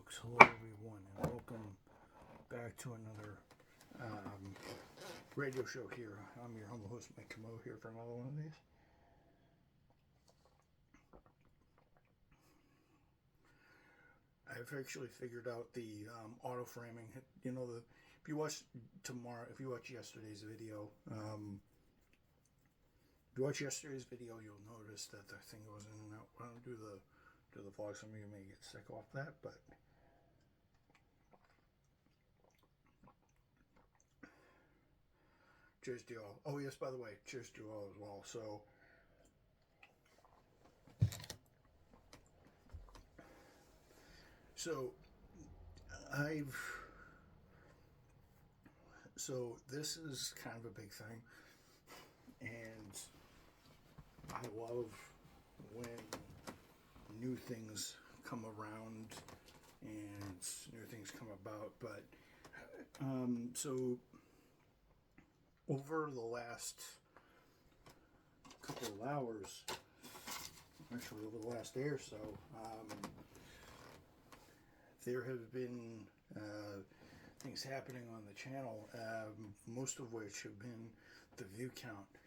folks, hello everyone, and welcome back to another radio show here. I'm your humble host, Mike Camo, here for another one of these. I've actually figured out the auto framing. You know, if you watch yesterday's video, you'll notice that the thing goes in and out. I don't do the vlog. Some of you may get sick off that, but cheers to you all. Oh yes, by the way, cheers to you all as well. So this is kind of a big thing, and I love when new things come around and new things come about. But so over the last couple of hours, actually over the last day or so, there have been things happening on the channel, most of which have been the view count.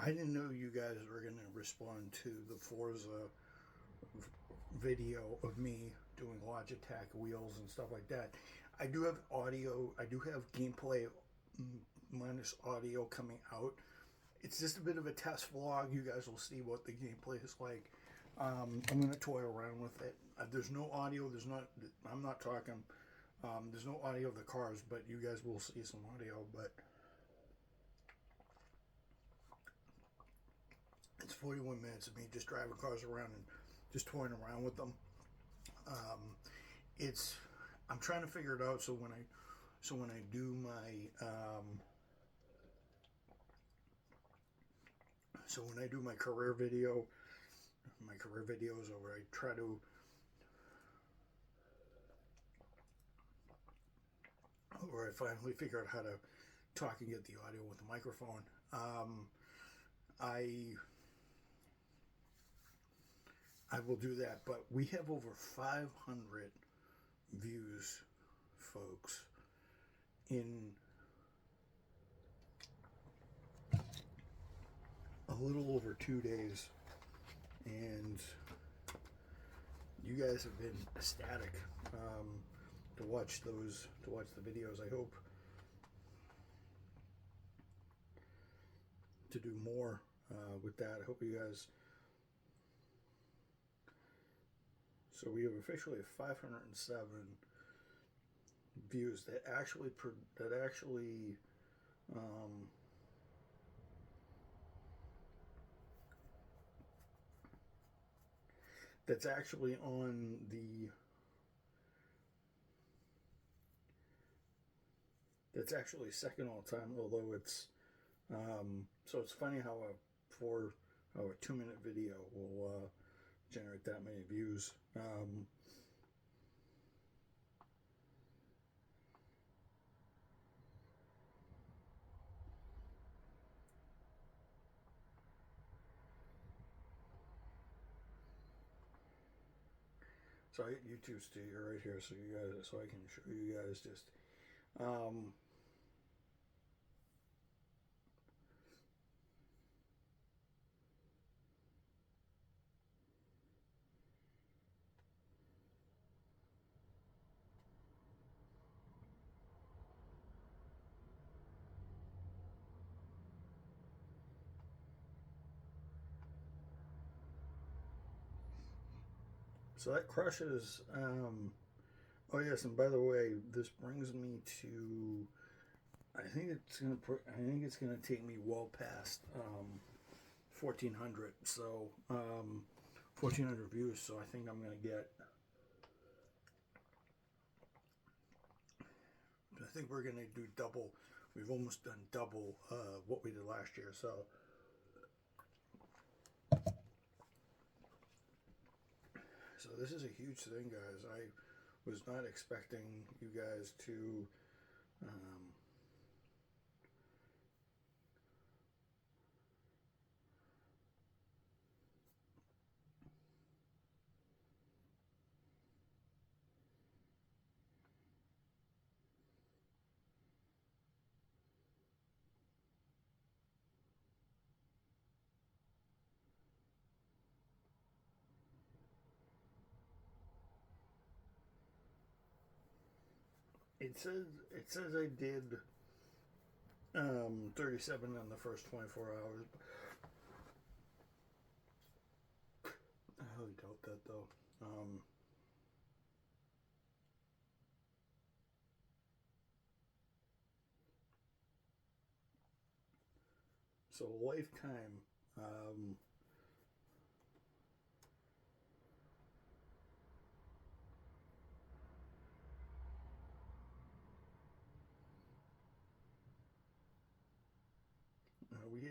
I didn't know you guys were going to respond to the Forza video of me doing Logitech wheels and stuff like that. I do have audio, I do have gameplay minus audio coming out. It's just a bit of a test vlog. You guys will see what the gameplay is like. I'm going to toy around with it. There's no audio, I'm not talking, there's no audio of the cars, but you guys will see some audio. But it's 41 minutes of me just driving cars around and just toying around with them. I'm trying to figure it out, so when I do my career videos over, I try to I finally figure out how to talk and get the audio with the microphone. I will do that, but we have over 500 views, folks, in a little over 2 days, and you guys have been ecstatic to watch the videos. I hope to do more with that. I hope you guys. So we have officially 507 views that actually that's actually on the second all time, although it's so it's funny how a 2-minute video will generate that many views. So I get YouTube Studio right here, so I can show you guys just so that crushes. Oh yes, and by the way, this brings me to. I think it's gonna take me well past 1,400. So 1,400 views. So I think I'm gonna get. I think we're gonna do double. We've almost done double what we did last year. So this is a huge thing, guys. I was not expecting you guys to it says I did 37 in the first 24 hours. I highly doubt that though. So lifetime. We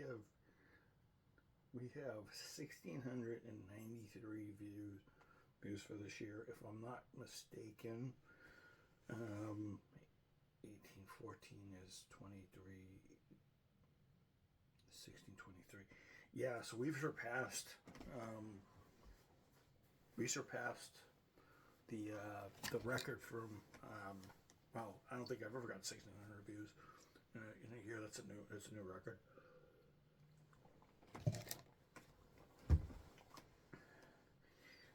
have 1,693 views for this year, if I'm not mistaken. 1814 is 23, 1623. Yeah, so we surpassed the record from well, I don't think I've ever got 1,600 views in a year. That's a new record.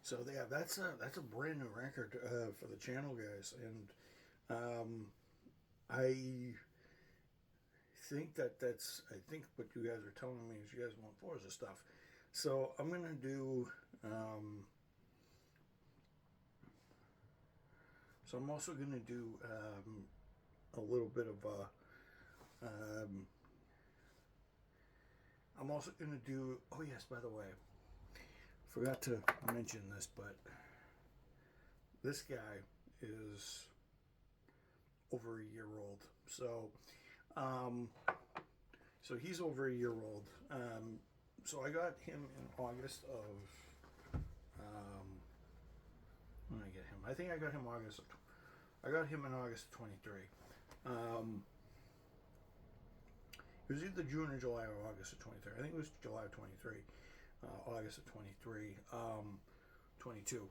So yeah, that's a brand new record for the channel, guys, and I I think what you guys are telling me is you guys want Forza stuff. So I'm gonna do. So I'm also gonna do a little bit of a. I'm also gonna do. Oh yes, by the way, forgot to mention this, but this guy is over a year old. So he's over a year old. So I got him in August of. When did I get him? I think I got him August. I got him in August of 23. It was either June or July or August of 23. I think it was July of 23. August of 23. 22.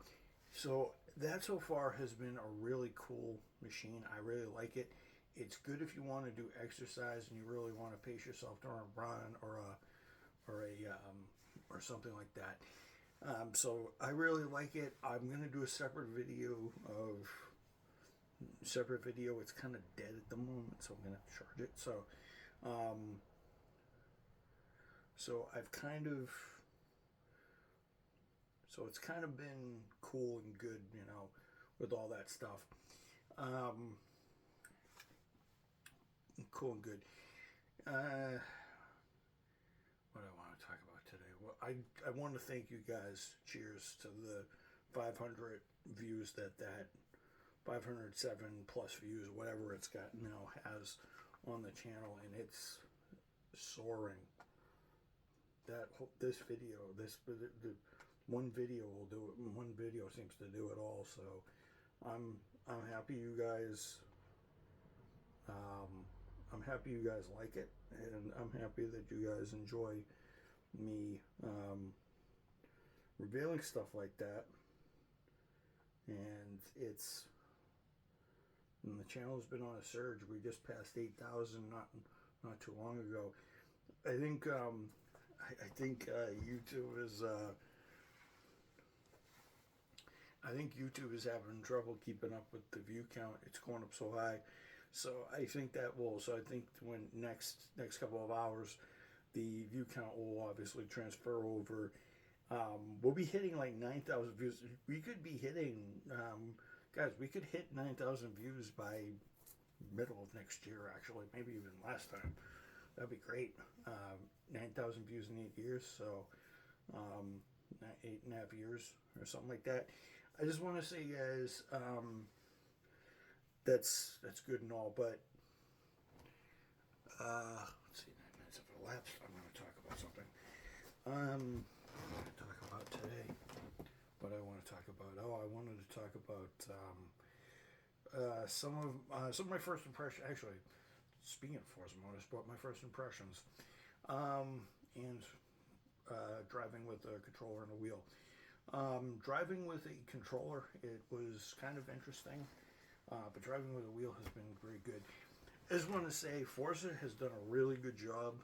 So that so far has been a really cool machine. I really like it. It's good if you want to do exercise and you really want to pace yourself during a run or something like that. So I really like it. I'm gonna do a separate video. It's kind of dead at the moment, so I'm gonna charge it. So it's kind of been cool and good, with all that stuff. Cool and good. What I want to talk about today? Well, I want to thank you guys. Cheers to the 500 views that 507 plus views, whatever it's got now, has on the channel, and it's soaring. This video, the one video will do it. One video seems to do it all. So I'm happy you guys. I'm happy you guys like it, and I'm happy that you guys enjoy me revealing stuff like that. And the channel's been on a surge. We just passed 8,000 not too long ago. I think YouTube is YouTube is having trouble keeping up with the view count. It's going up so high. So I think when next couple of hours, the view count will obviously transfer over. We'll be hitting like 9,000 views. We could be hitting, guys, we could hit 9,000 views by middle of next year, actually, maybe even last time. That'd be great. 9,000 views in 8 years, so 8.5 years or something like that. I just want to say, guys, that's good and all, but let's see, 9 minutes have elapsed. I'm going to talk about something. I'm going to talk about today. What I want to talk about? I wanted to talk about some of my first impressions. Actually, speaking of Forza Motorsport, my first impressions, and driving with a controller and a wheel. Driving with a controller, it was kind of interesting, but driving with a wheel has been very good. I just want to say Forza has done a really good job.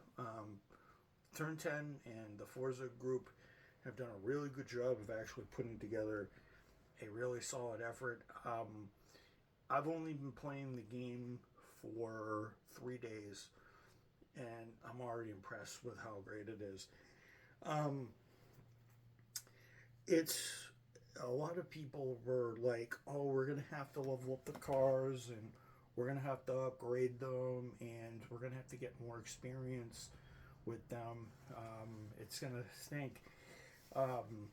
Turn 10 and the Forza group have done a really good job of actually putting together a really solid effort. I've only been playing the game for 3 days, and I'm already impressed with how great it is. Um, it's a lot of people were like, "Oh, we're gonna have to level up the cars, and we're gonna have to upgrade them, and we're gonna have to get more experience with them. It's gonna stink." Um,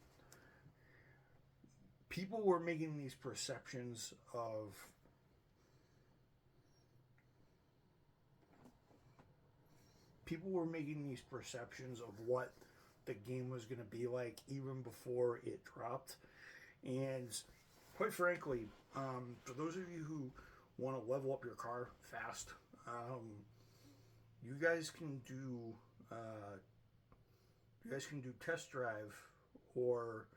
People were making these perceptions of what the game was going to be like even before it dropped. And quite frankly, for those of you who want to level up your car fast, you guys can do uh, test drive, or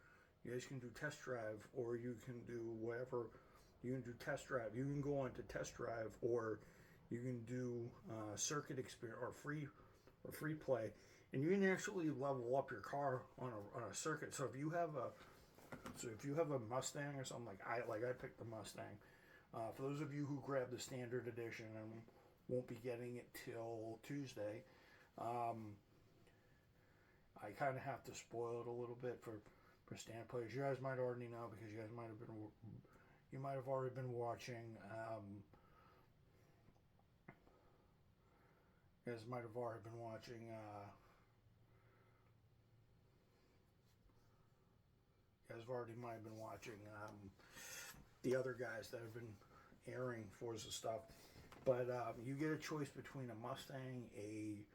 you can do whatever. You can do test drive. You can go on to test drive, or you can do circuit experience or free play, and you can actually level up your car on a circuit. So if you have a Mustang or something, I picked the Mustang. For those of you who grabbed the standard edition and won't be getting it till Tuesday, I kind of have to spoil it a little bit for stand players. You guys might already know because you might have already been watching. You guys might have already been watching. Might have been watching the other guys that have been airing Forza stuff. But you get a choice between a Mustang, a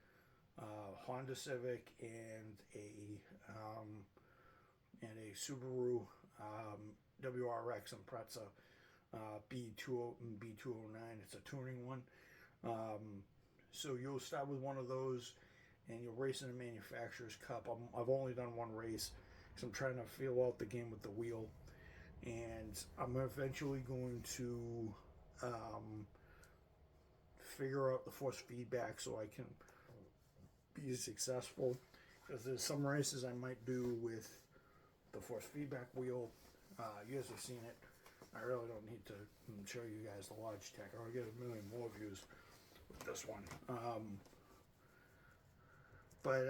Honda Civic, and a Subaru WRX Impreza B20 and B209. It's a tuning one. So you'll start with one of those, and you'll race in a manufacturer's cup. I've only done one race because I'm trying to feel out the game with the wheel, and I'm eventually going to figure out the force feedback so I can be successful. Because there's some races I might do with the force feedback wheel. You guys have seen it. I really don't need to show you guys the Logitech. I'll get a million more views with this one. But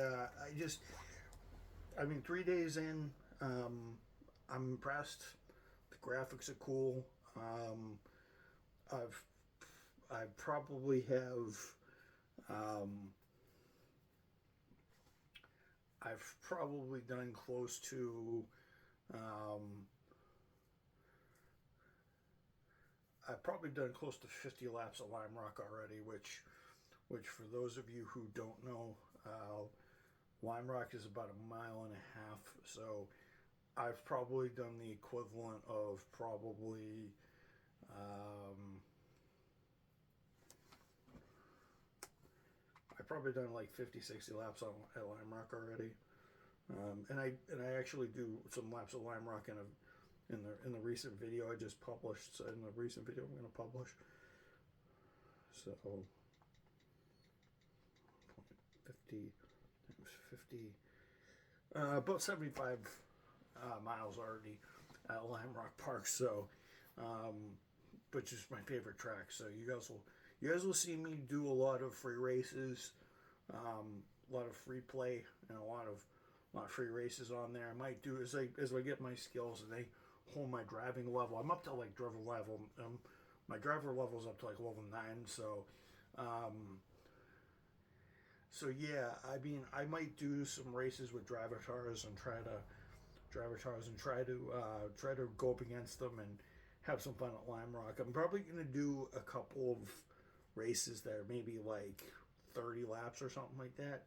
3 days in, I'm impressed. The graphics are cool. I probably have I've probably done close to I've probably done close to 50 laps of Lime Rock already, which for those of you who don't know, Lime Rock is about 1.5 miles. So I've probably done the equivalent of probably I've probably done like 50, 60 laps at Lime Rock already. And I actually do some laps of Lime Rock in the recent video I just published. So in the recent video I'm going to publish. So 50 times 50, about 75 miles already at Lime Rock Park. So, which is my favorite track. So you guys will see me do a lot of free races, a lot of free play, and a lot of free races on there. I might do as I get my skills and they hold my driving level. I'm up to like driver level. My driver level is up to like level 9. So, yeah. I might do some races with driver cars and try to go up against them and have some fun at Lime Rock. I'm probably gonna do a couple of races that are maybe like 30 laps or something like that.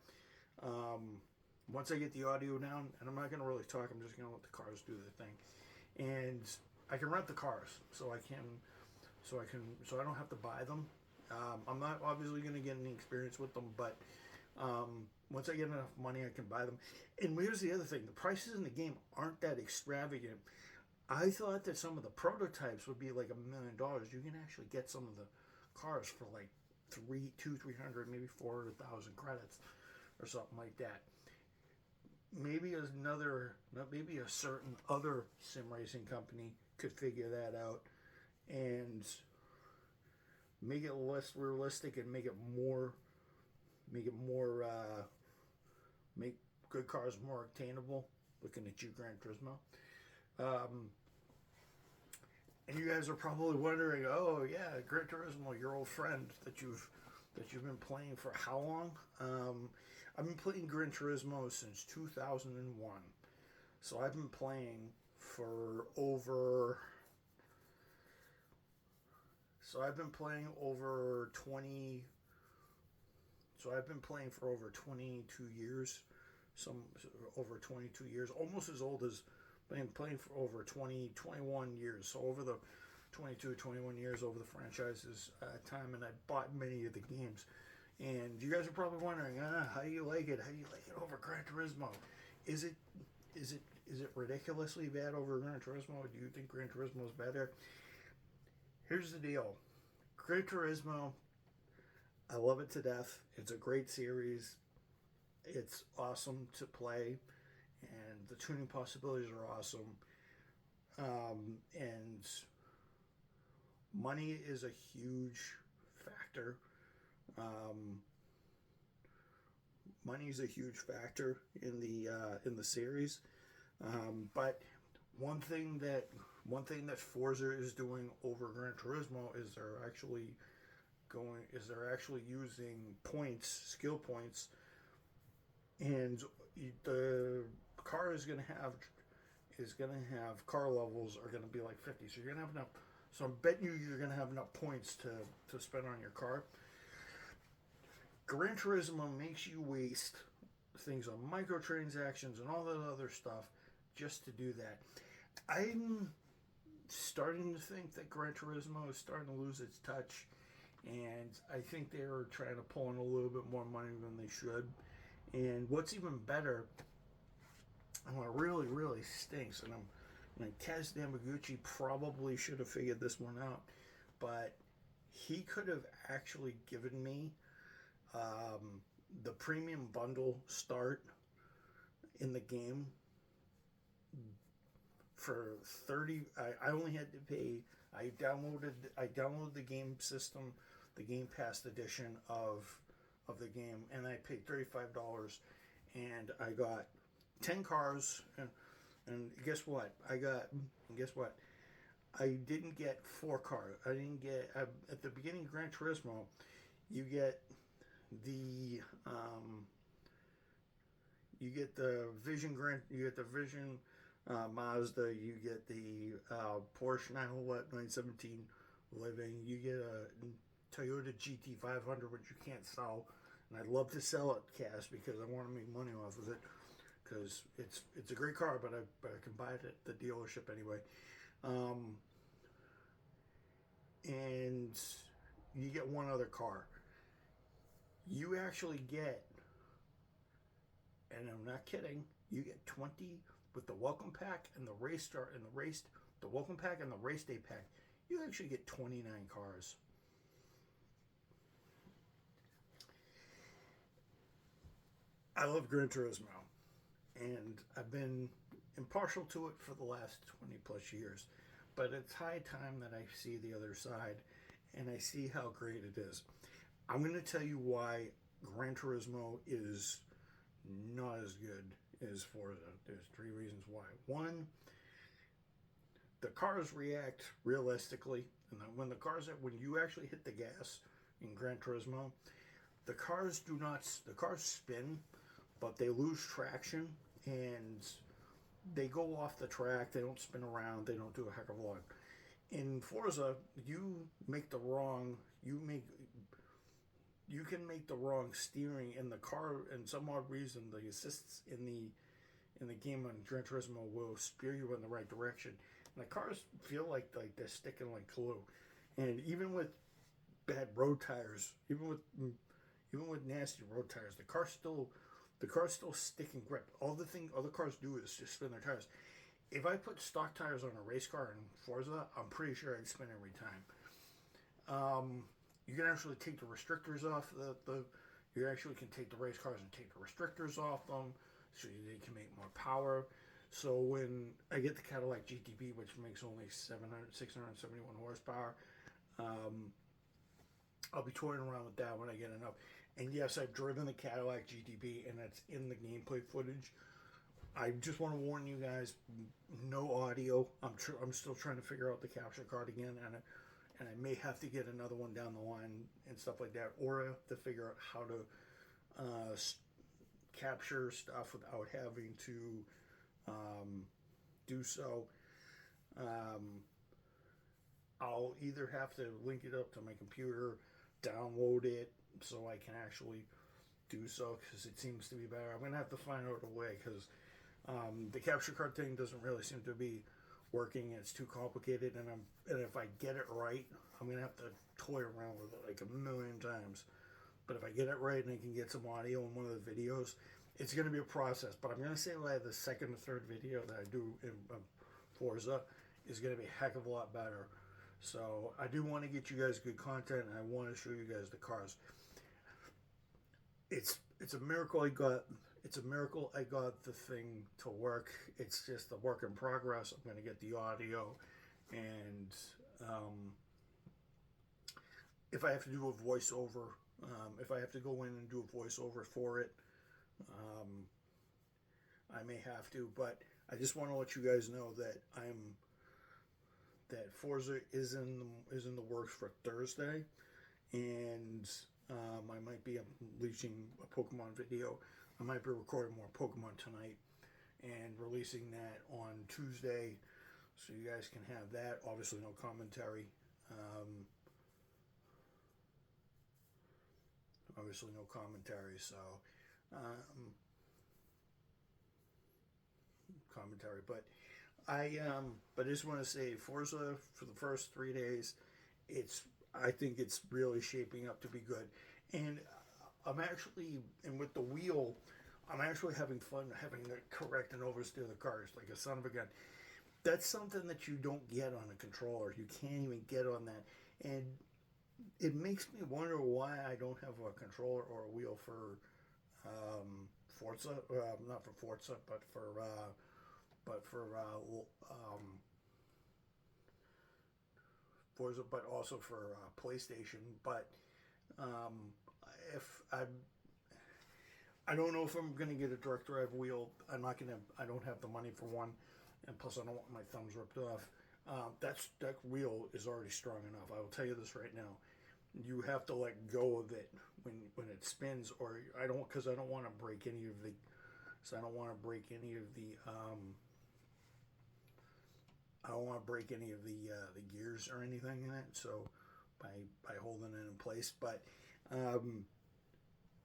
Once I get the audio down, and I'm not gonna really talk, I'm just gonna let the cars do their thing, and I can rent the cars, so I don't have to buy them. I'm not obviously gonna get any experience with them, but once I get enough money, I can buy them. And here's the other thing: the prices in the game aren't that extravagant. I thought that some of the prototypes would be like $1 million. You can actually get some of the cars for like 300, maybe 400,000 credits or something like that. Maybe maybe a certain other sim racing company could figure that out and make it less realistic and make it more make good cars more obtainable. Looking at you, Gran Turismo. Um, and you guys are probably wondering, oh yeah, Gran Turismo, your old friend that you've been playing for how long? I've been playing Gran Turismo since 2001. So I've been playing for over. So I've been playing over 20. So I've been playing for over 22 years. Some over 22 years, almost as old as been playing for over 21 years. So over the 21 years over the franchise's time, and I bought many of the games. And you guys are probably wondering, how do you like it? How do you like it over Gran Turismo? Is it ridiculously bad over Gran Turismo? Do you think Gran Turismo is better? Here's the deal. Gran Turismo, I love it to death. It's a great series. It's awesome to play, and the tuning possibilities are awesome. And money is a huge factor. Money is a huge factor in the series. But one thing that Forza is doing over Gran Turismo is they're actually using points, skill points, and the car is going to have car levels are going to be like 50. So you're going to have enough. So I'm betting you're going to have enough points to spend on your car. Gran Turismo makes you waste things on microtransactions and all that other stuff just to do that. I'm starting to think that Gran Turismo is starting to lose its touch, and I think they're trying to pull in a little bit more money than they should. And what's even better, and what really, really stinks, and Kaz Yamaguchi probably should have figured this one out, but he could have actually given me the premium bundle start in the game for 30. I only had to pay. I downloaded the game system, the Game Pass edition of the game, and I paid $35, and I got 10 cars, and guess what? I didn't get 4 cars. I didn't get at the beginning of Gran Turismo. You get the Vision Mazda. You get the Porsche 917 Living. You get a Toyota GT500, which you can't sell, and I'd love to sell it, Cass, because I want to make money off of it, because it's a great car, but I can buy it at the dealership anyway. And you get one other car. You actually get, and I'm not kidding, you get 20 with the welcome pack and the the welcome pack and the race day pack. You actually get 29 cars. I love Gran Turismo, and I've been impartial to it for the last 20 plus years, but it's high time that I see the other side and I see how great it is. I'm going to tell you why Gran Turismo is not as good as Forza. There's 3 reasons why. One, the cars react realistically, and when you actually hit the gas in Gran Turismo, the cars spin, but they lose traction and they go off the track. They don't spin around. They don't do a heck of a lot. In Forza, you can make the wrong steering in the car, and some odd reason the assists in the game on Gran Turismo will steer you in the right direction. And the cars feel like they're sticking like glue. And even with bad road tires, even with nasty road tires, the car's still stick and grip. All the cars do is just spin their tires. If I put stock tires on a race car in Forza, I'm pretty sure I'd spin every time. You can actually take the restrictors off you actually can take the race cars and take the restrictors off them so they can make more power. So when I get the Cadillac GTB, which makes only 671 horsepower, I'll be toying around with that when I get enough. And yes, I've driven the Cadillac GTB, and that's in the gameplay footage. I just want to warn you guys: no audio. I'm still trying to figure out the capture card again, and I may have to get another one down the line and stuff like that, or I have to figure out how to capture stuff without having to do so. I'll either have to link it up to my computer, download it, so I can actually do so, because it seems to be better. I'm gonna have to find out a way, because the capture card thing doesn't really seem to be working. It's too complicated, and if I get it right, I'm gonna have to toy around with it like a million times. But if I get it right and I can get some audio in one of the videos, it's gonna be a process. But I'm gonna say like the second or third video that I do in Forza is gonna be a heck of a lot better. So I do want to get you guys good content, and I want to show you guys the cars. It's a miracle I got. It's a miracle I got the thing to work. It's just a work in progress. I'm going to get the audio, and if I have to do a voiceover, if I have to go in and do a voiceover for it, I may have to. But I just want to let you guys know that that Forza is in the works for Thursday, and I might be unleashing a Pokemon video. I might be recording more Pokemon tonight and releasing that on Tuesday, so you guys can have that. Obviously, no commentary. Obviously, no commentary. So, commentary, but I just want to say Forza for the first 3 days, I think it's really shaping up to be good, and with the wheel, I'm actually having fun having to correct and oversteer the cars like a son of a gun. That's something that you don't get on a controller. You can't even get on that, and it makes me wonder why I don't have a controller or a wheel for Forza, not for Forza, but for Forza, but also for PlayStation. But if I don't know if I'm gonna get a direct drive wheel. I don't have the money for one, and plus I don't want my thumbs ripped off. That wheel is already strong enough. I will tell you this right now. You have to let go of it when it spins, or I don't want to break any of the. So I don't want to break any of the. I don't want to break any of the gears or anything in it. So by holding it in place, but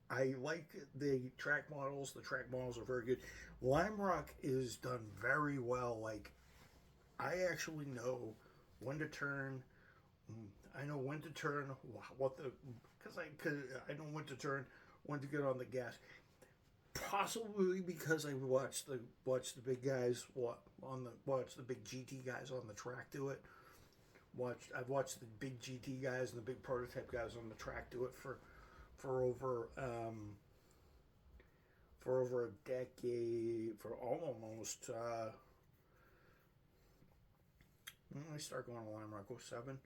I like the track models. The track models are very good. Lime Rock is done very well. Like, I actually know when to turn. I know when to turn. Because I know when to turn, when to get on the gas. Possibly because I watched the big guys watch the big GT guys on the track do it. I've watched the big GT guys and the big prototype guys on the track do it for over a decade, for almost. When did I start going to Lime Rock? 07.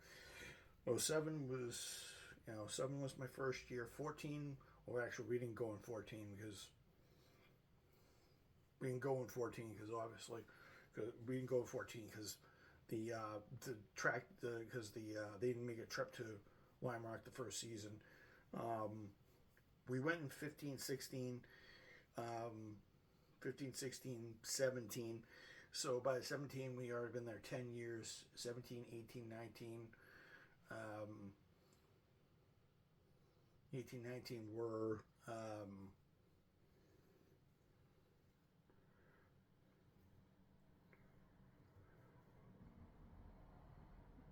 07 was 7 was my first year. 14. Well, actually, we didn't go in 14 because. We didn't go in 14 because obviously, we didn't go in 14 because the track because they didn't make a trip to Lime Rock the first season. We went in 15, 16, 17. So by 17, we already been there 10 years. 17, 18, 19. 18, 19 were.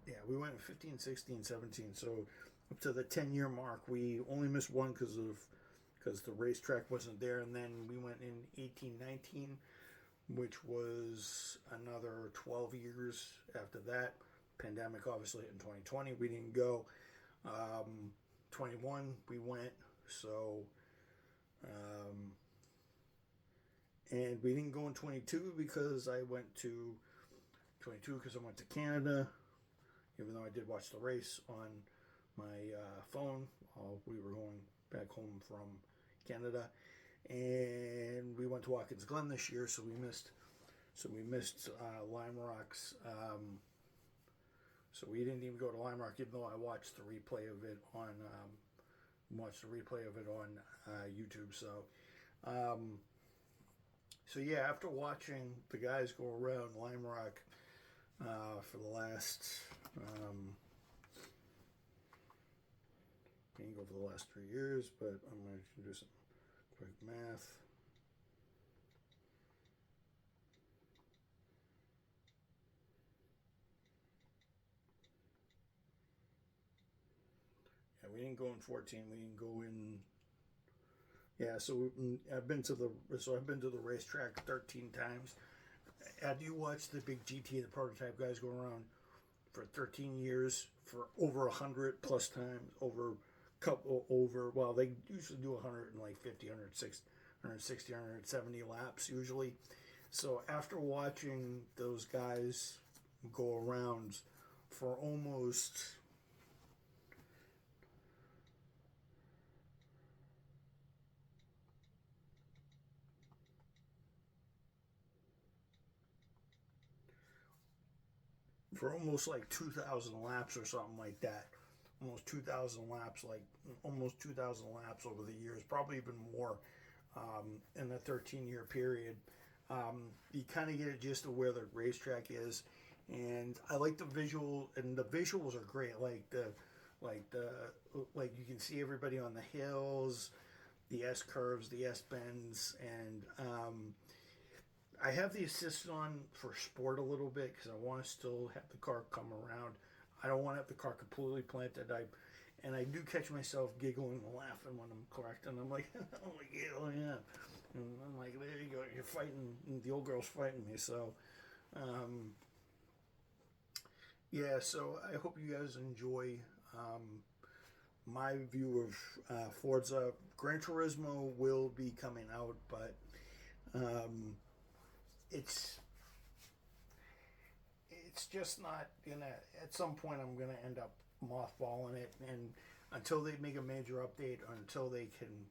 Yeah, we went in 15, 16, 17. So up to the 10-year mark, we only missed one because the racetrack wasn't there. And then we went in 18, 19, which was another 12 years after that. Pandemic, obviously, in 2020. We didn't go. 21, we went. So, and we didn't go in 22 because I went to 22 because I went to Canada. Even though I did watch the race on my phone while we were going back home from Canada, and we went to Watkins Glen this year, so we missed Lime Rock's. So we didn't even go to Lime Rock, even though I watched the replay of it on YouTube. So yeah, after watching the guys go around Lime Rock for the last, can't go for the last 3 years, but I'm going to do some quick math. Yeah, we didn't go in 14. We didn't go in. Yeah, so I've been to the racetrack 13 times. Have you watched the big GT, the prototype guys go around for 13 years for over 100 plus times well, they usually do 150, 160, 170 laps usually. So after watching those guys go around for almost like 2,000 laps or something like that. Almost 2,000 laps over the years, probably even more in the 13-year period. You kind of get a gist of where the racetrack is, and I like the visual, and the visuals are great. Like you can see everybody on the hills, the S curves, the S bends, and I have the assist on for sport a little bit because I want to still have the car come around. I don't want to have the car completely planted. I do catch myself giggling and laughing when I'm correcting. I'm like, oh my god, oh yeah. And I'm like, there you go, you're fighting, the old girl's fighting me. So, yeah, so I hope you guys enjoy my view of Forza. Gran Turismo will be coming out, but it's just not gonna. At some point, I'm gonna end up mothballing it, and until they make a major update, or until they can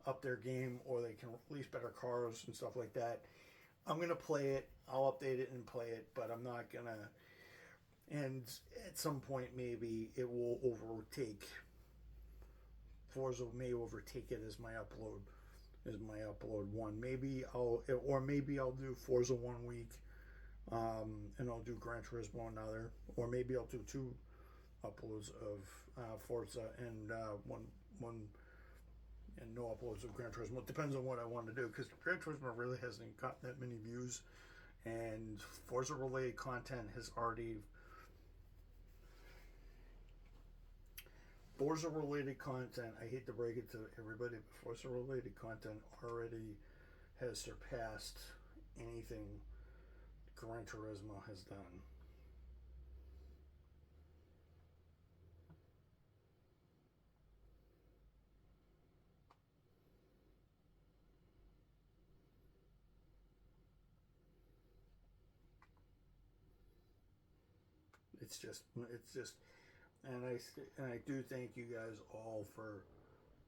up their game, or they can release better cars and stuff like that, I'm gonna play it. I'll update it and play it, but I'm not gonna. And at some point, maybe it will overtake. Forza may overtake it as my upload. One. Maybe I'll do Forza 1 week, and I'll do Gran Turismo another, or maybe I'll do 2 uploads of Forza and one and no uploads of Gran Turismo. It depends on what I want to do, because Gran Turismo really hasn't got that many views, and Forza related content has already. Forza related content, I hate to break it to everybody, but Forza related content already has surpassed anything Gran Turismo has done. It's just, and I do thank you guys all for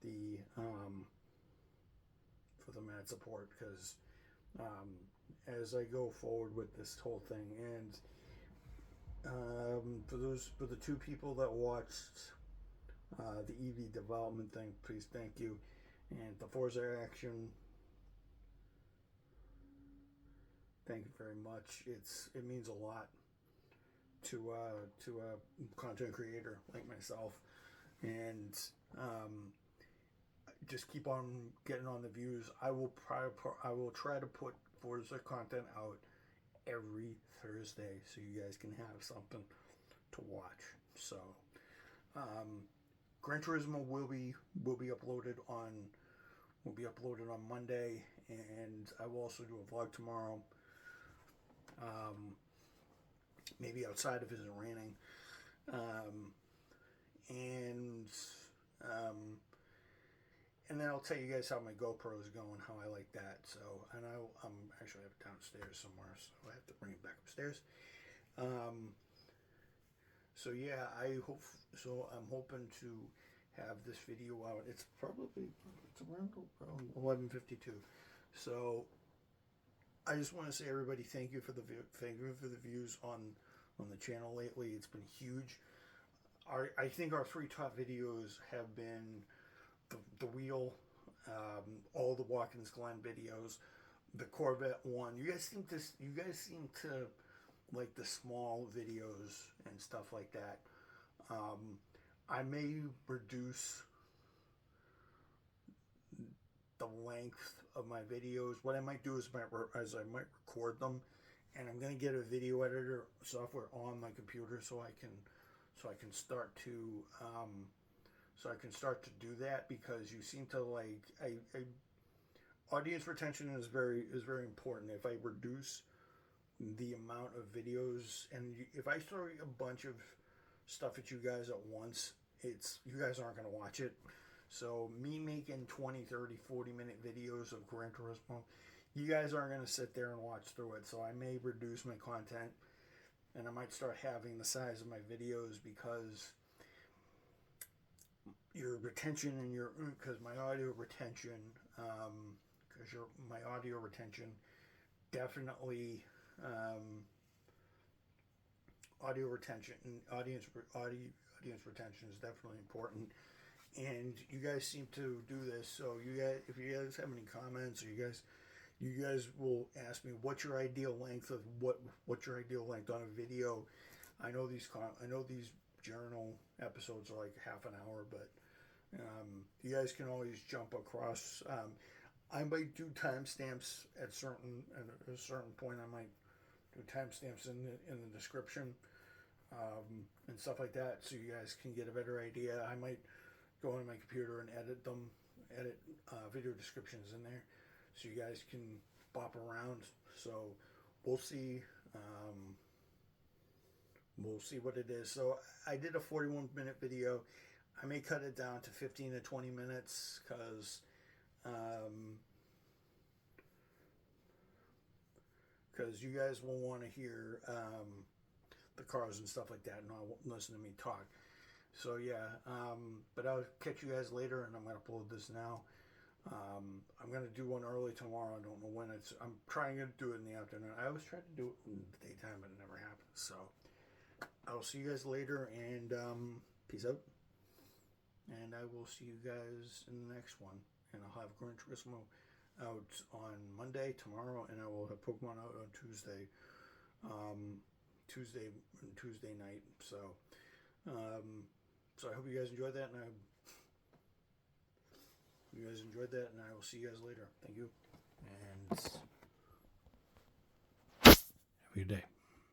the mad support, because as I go forward with this whole thing, and for the 2 people that watched the EV development thing, please thank you, and the Forza action, thank you very much. It means a lot to a content creator like myself, and just keep on getting on the views. I will try to put Forza content out every Thursday, so you guys can have something to watch. So, Gran Turismo will be uploaded on Monday, and I will also do a vlog tomorrow. Maybe outside if it isn't raining, and then I'll tell you guys how my GoPro is going, how I like that. So, and I'm actually downstairs somewhere, so I have to bring it back upstairs. So yeah, I'm hoping to have this video out. It's around 11:52. So I just want to say, everybody, thank you for the views on the channel lately. It's been huge. I think our 3 top videos have been the wheel, all the Watkins Glen videos, the Corvette one. You guys seem to like the small videos and stuff like that. I may reduce the length of my videos. What I might do is I might record them, and I'm gonna get a video editor software on my computer so I can start to do that, because you seem to like audience retention is very important. If I reduce the amount of videos, and if I throw a bunch of stuff at you guys at once, you guys aren't going to watch it. So me making 20, 30, 40-minute videos of Gran Turismo, you guys aren't going to sit there and watch through it. So I may reduce my content, and I might start having the size of my videos, because your retention and because my audio retention definitely audio retention and audience retention is definitely important, and you guys seem to do this. So if you guys have any comments, or you guys will ask me what's your ideal length of what's your ideal length on a video. I know these journal episodes are like half an hour, but you guys can always jump across. I might do timestamps at a certain point. I might do timestamps in the description and stuff like that, so you guys can get a better idea. I might go on my computer and edit video descriptions in there, so you guys can bop around. So we'll see. We'll see what it is. So I did a 41-minute video. I may cut it down to 15 to 20 minutes, because you guys will want to hear the cars and stuff like that, and not listen to me talk. So yeah, but I'll catch you guys later, and I'm going to upload this now. I'm going to do one early tomorrow. I don't know when. I'm trying to do it in the afternoon. I always try to do it in the daytime, but it never happens. So I'll see you guys later, and peace out. And I will see you guys in the next one. And I'll have Gran Turismo out on Monday, tomorrow, and I will have Pokemon out on Tuesday. Tuesday night. So I hope you guys enjoyed that, and I will see you guys later. Thank you, and have a good day.